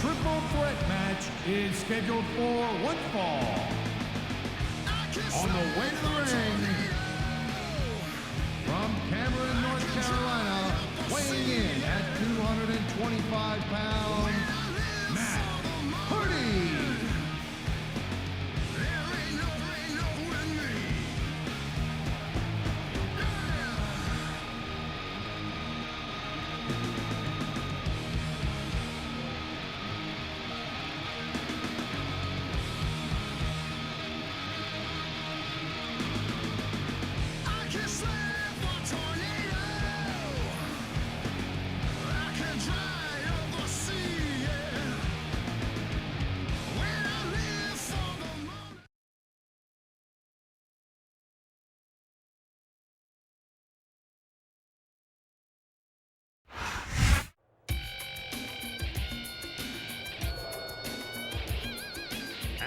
triple threat match is scheduled for one fall. On the way to the ring, from Cameron, North Carolina, weighing in at 225 pounds, Matt Hardy.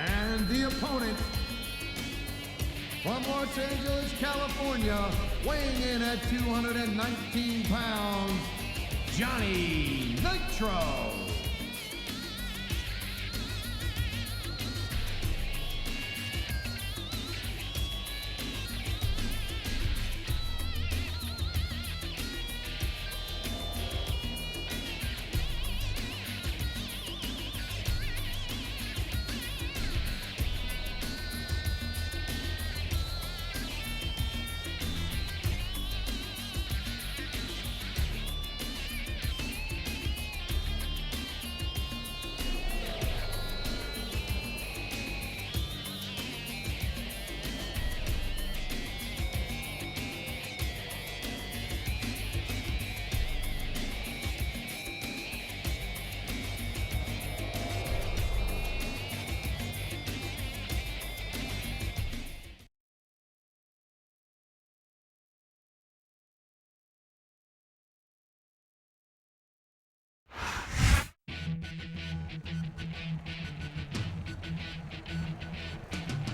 And the opponent, from Los Angeles, California, weighing in at 219 pounds, Johnny Nitro.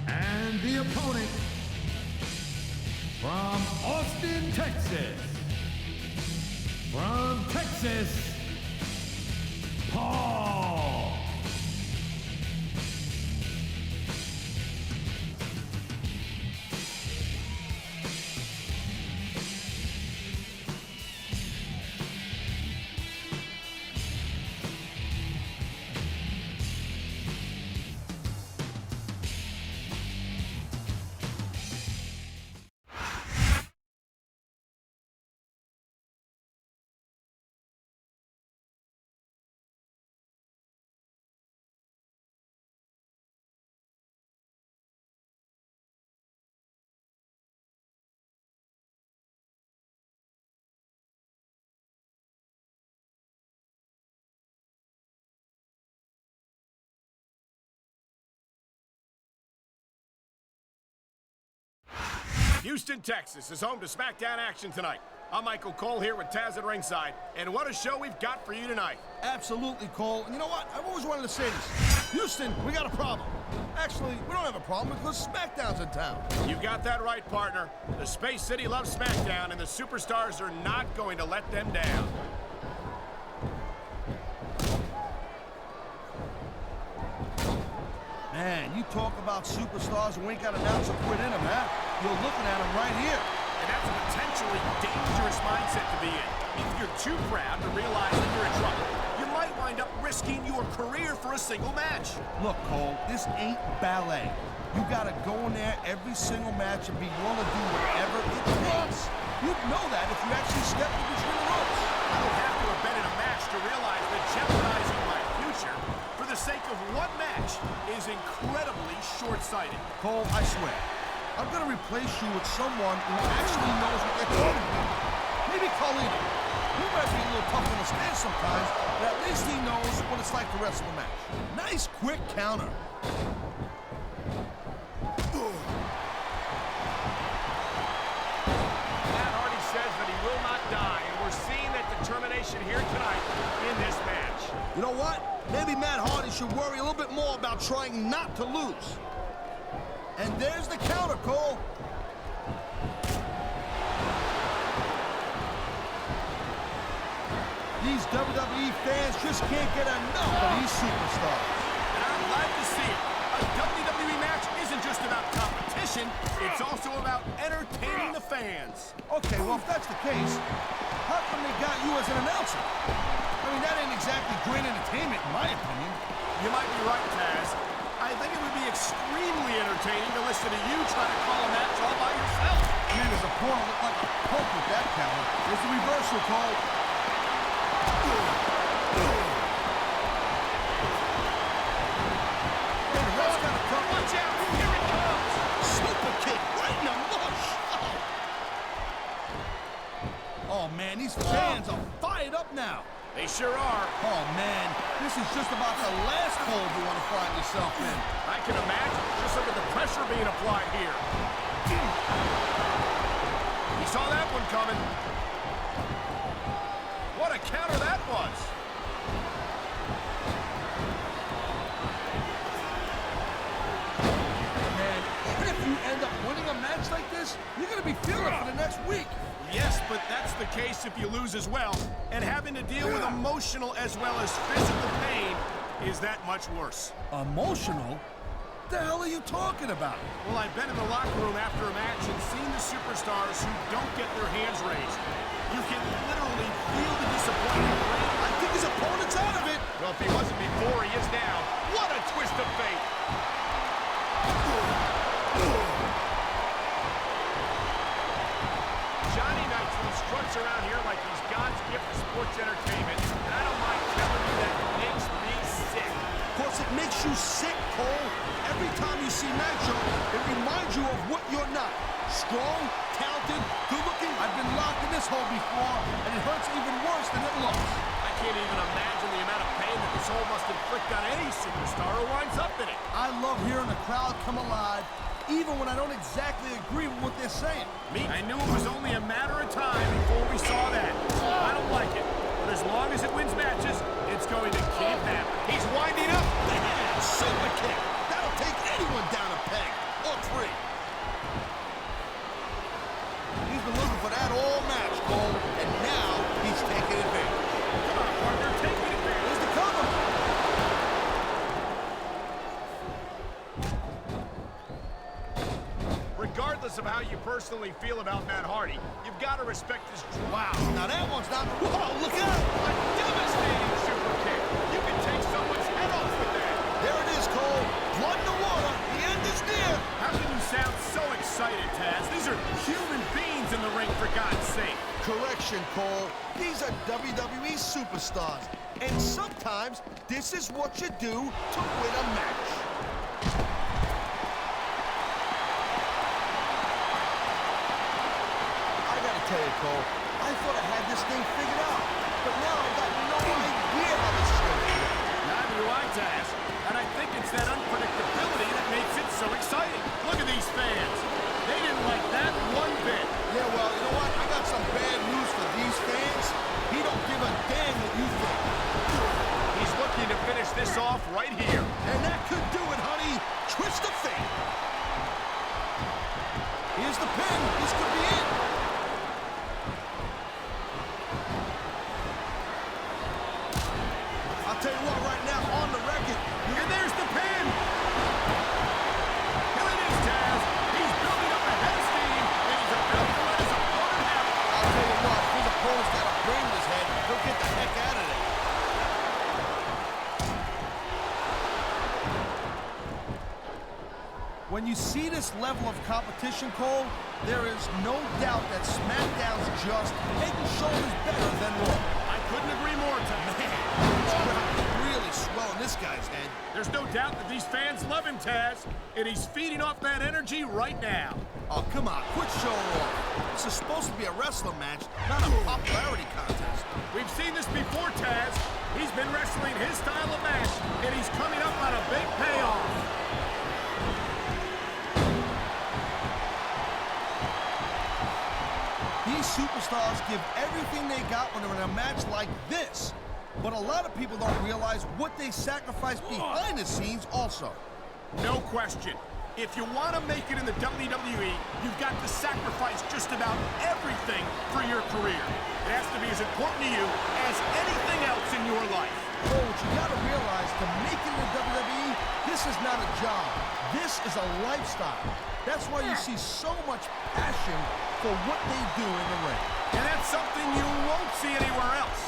And the opponent, from Austin, Texas, Paul. Houston, Texas is home to Smackdown action tonight. I'm Michael Cole here with Taz at ringside, and what a show we've got for you tonight. Absolutely, Cole. And you know what? I've always wanted to say this. Houston, we got a problem. Actually, we don't have a problem because Smackdown's in town. You got that right, partner. The Space City loves Smackdown, and the superstars are not going to let them down. Man, you talk about superstars and we ain't got an ounce of quit in them, huh? You're looking at them right here. And that's a potentially dangerous mindset to be in. If you're too proud to realize that you're in trouble, you might wind up risking your career for a single match. Look, Cole, this ain't ballet. You gotta go in there every single match and be willing to do whatever it takes. You'd know that if you actually stepped in between the ropes. I don't have to have been in a match to realize that jeopardizing my future for the sake of one match is incredibly short-sighted. Cole, I swear, I'm gonna replace you with someone who actually knows what they're talking about. Maybe Carlito. He might be a little tough on the stand sometimes, but at least he knows what it's like to wrestle a match. Nice quick counter. Matt Hardy says that he will not die, and we're seeing that determination here tonight in this match. You know what? Maybe Matt Hardy should worry a little bit more about trying not to lose. And there's the counter, Cole. He's these WWE fans just can't get enough of these superstars. And I'm glad to see it. A WWE match isn't just about competition, it's also about entertaining the fans. Okay, well, if that's the case, how come they got you as an announcer? I mean, that ain't exactly great entertainment, in my opinion. You might be right, Taz. I think it would be extremely entertaining to listen to you try to call a match all by yourself. Man, his opponent looked like a punk with that counter. There's the reversal, Cole. Man, the ref's got a couple. Watch out! Here it comes! Super kick right in the mush. Oh, man, these fans are fired up now. They sure are. Oh, man, this is just about the last hole you want to find yourself in. I can imagine. Just look at the pressure being applied here. He saw that one coming. What a counter that was. Man, even if you end up winning a match like this, you're going to be feeling it for the next week. Yes, but that's the case if you lose as well. And having to deal with emotional as well as physical pain is that much worse. Emotional? What the hell are you talking about? Well, I've been in the locker room after a match and seen the superstars who don't get their hands raised. You can literally feel the disappointment. I think his opponent's out of it. Well, if he wasn't before, he is now. What a twist of fate! Johnny Nitro struts around here like he's God's gift to sports entertainment, and I don't mind telling you that makes me sick. Of course, it makes you sick, Cole. Every time you see Nitro, it reminds you of what you're not. Strong, talented, good-looking. I've been locked in this hole before, and it hurts even worse than it looks. I can't even imagine the amount of pain that this hole must inflict on any superstar who winds up in it. I love hearing the crowd come alive, even when I don't exactly agree with what they're saying. I knew it was only a matter of time before we saw that. I don't like it, but as long as it wins matches, it's going to keep happening. He's winding up. Man, super kick. That'll take anyone down a peg. Or three. He's been looking for that all match, Cole, and now he's taking advantage. Come on, partner, taking advantage. Here's the cover. Regardless of how you personally feel about Matt Hardy, you've got to respect his drive. Wow, now that one's not... Whoa, look out! A devastating super kick. You can take someone's head off with that. There it is, Cole. Blood in the water. The end is near. How can you sound so excited, Taz? These are human beings in the ring, for God's sake. Correction, Cole. These are WWE superstars. And sometimes, this is what you do to win a match. I gotta tell you, Cole, I thought I had this thing figured out. But now I got no idea how this is gonna go. Neither do I, Taz. And I think it's that unpredictability that makes it so exciting. Look at these fans. They didn't like that one bit. Yeah, well, you know what? I got some bad news for these fans. He don't give a damn what you think. He's looking to finish this off right here. And that could do it, honey. Twist of fate. Here's the pin. This could be it. I'll tell you what, right now, on the record. And there's the pin. Here it is, Taz. He's building up a head of steam, and he's about to let his opponent have it. I'll tell you what, his opponent's got a brain in his head. He'll get the heck out of there. When you see this level of competition, Cole, there is no doubt that Smackdown's just head and shoulders better than Raw. I couldn't agree more, Taz. This crowd is really swelling this guy's head. There's no doubt that these fans love him, Taz, and he's feeding off that energy right now. Oh, come on, quit showing off. This is supposed to be a wrestling match, not a popularity contest. We've seen this before, Taz. He's been wrestling his style of match, and he's coming up on a big payoff. These superstars give everything they got when they're in a match like this. But a lot of people don't realize what they sacrifice behind the scenes also. No question. If you want to make it in the WWE, you've got to sacrifice just about everything for your career. It has to be as important to you as anything else in your life. Oh, what you gotta realize, to make it in the WWE, this is not a job. This is a lifestyle. That's why you see so much passion for what they do in the ring. And that's something you won't see anywhere else.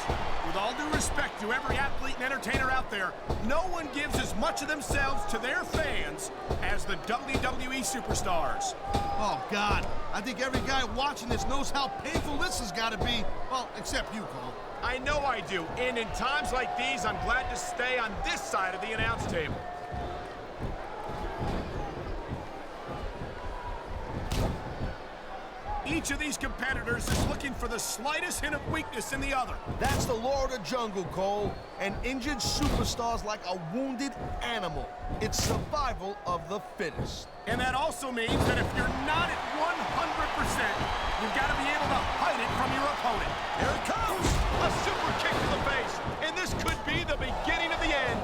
With all due respect to every athlete and entertainer out there, no one gives as much of themselves to their fans as the WWE superstars. Oh, God. I think every guy watching this knows how painful this has got to be. Well, except you, Cole. I know I do, and in times like these, I'm glad to stay on this side of the announce table. Each of these competitors is looking for the slightest hint of weakness in the other. That's the law of the jungle, Cole. An injured superstar's like a wounded animal. It's survival of the fittest. And that also means that if you're not at 100%, you've got to be able to hide it from your opponent. Here it comes! A super kick to the face, and this could be the beginning of the end.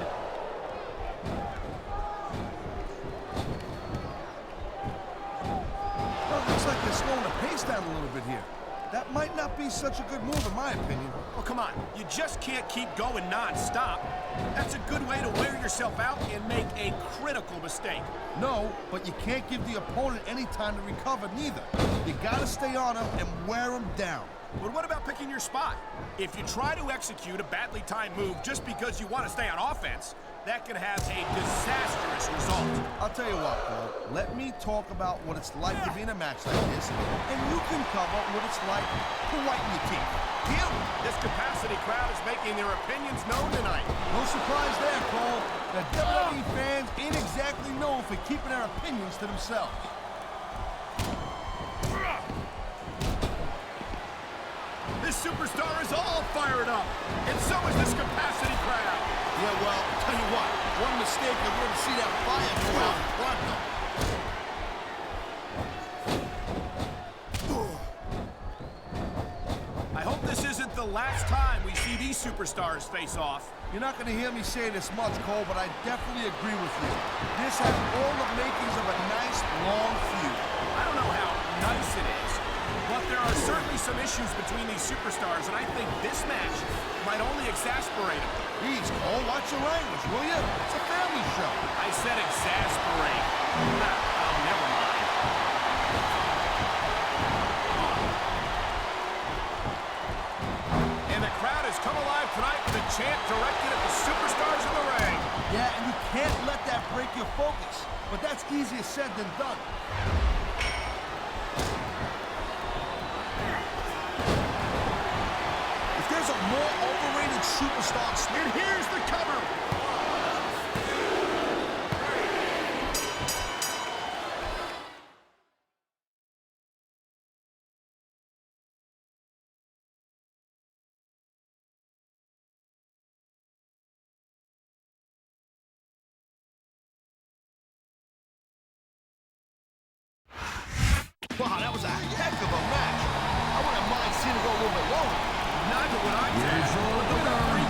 Looks like they're slowing the pace down a little bit here. That might not be such a good move, in my opinion. Well, come on. You just can't keep going non-stop. That's a good way to wear yourself out and make a critical mistake. No, but you can't give the opponent any time to recover, neither. You gotta stay on him and wear him down. But what about picking your spot? If you try to execute a badly timed move just because you want to stay on offense, that can have a disastrous result. I'll tell you what, Cole. Let me talk about what it's like to be in a match like this, and you can cover what it's like to whiten your teeth. Deal? This capacity crowd is making their opinions known tonight. No surprise there, Cole. The WWE fans ain't exactly known for keeping their opinions to themselves. This superstar is all fired up, and so is this capacity crowd. Yeah, well, tell you what, one mistake and we're going to see that fire go out pronto. I hope this isn't the last time we see these superstars face off. You're not going to hear me say this much, Cole, but I definitely agree with you. This has all the makings of a nice, long feud. I don't know how nice it is, but there are certainly some issues between these superstars, and I think this match might only exasperate them. Please, Cole, watch your language, will you? It's a family show. I said exasperate. Oh, never mind. And the crowd has come alive tonight with a chant directed at the superstars in the ring. Yeah, and you can't let that break your focus. But that's easier said than done. If there's a more overrated superstar, And here's the cover. Wow, that was a heck of a match. I wouldn't mind seeing it go a little bit longer. Neither would I. Here's your winner,